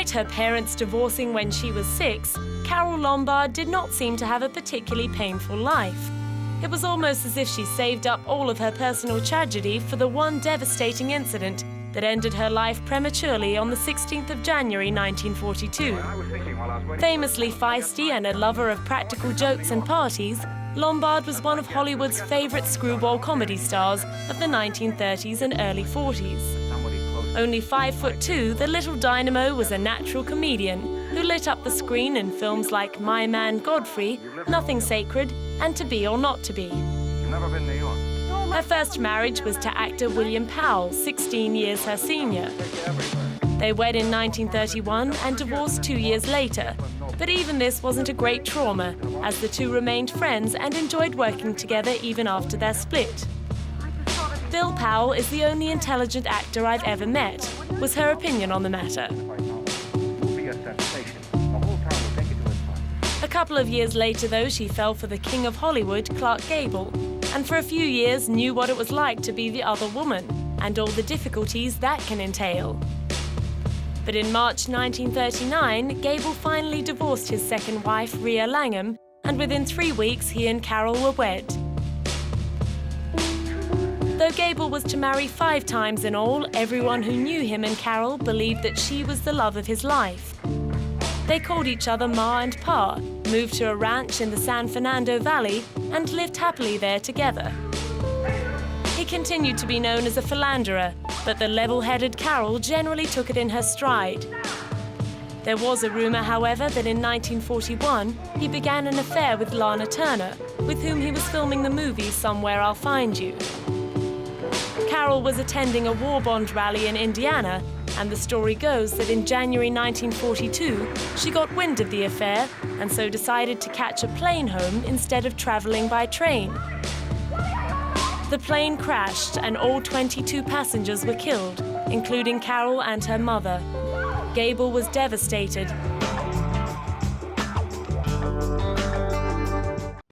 Despite her parents divorcing when she was 6, Carole Lombard did not seem to have a particularly painful life. It was almost as if she saved up all of her personal tragedy for the one devastating incident that ended her life prematurely on the 16th of January 1942. Famously feisty and a lover of practical jokes and parties, Lombard was one of Hollywood's favorite screwball comedy stars of the 1930s and early 40s. Only 5'2", the little dynamo was a natural comedian who lit up the screen in films like My Man Godfrey, Nothing Sacred, and To Be or Not to Be. Her first marriage was to actor William Powell, 16 years her senior. They wed in 1931 and divorced 2 years later, but even this wasn't a great trauma, as the two remained friends and enjoyed working together even after their split. Bill Powell is the only intelligent actor I've ever met, was her opinion on the matter. A couple of years later, though, she fell for the king of Hollywood, Clark Gable, and for a few years knew what it was like to be the other woman, and all the difficulties that can entail. But in March 1939, Gable finally divorced his second wife, Rhea Langham, and within 3 weeks, he and Carole were wed. Though Gable was to marry 5 times in all, everyone who knew him and Carole believed that she was the love of his life. They called each other Ma and Pa, moved to a ranch in the San Fernando Valley, and lived happily there together. He continued to be known as a philanderer, but the level-headed Carole generally took it in her stride. There was a rumor, however, that in 1941 he began an affair with Lana Turner, with whom he was filming the movie Somewhere I'll Find You. Carole was attending a war bond rally in Indiana, and the story goes that in January 1942, she got wind of the affair and so decided to catch a plane home instead of traveling by train. The plane crashed and all 22 passengers were killed, including Carole and her mother. Gable was devastated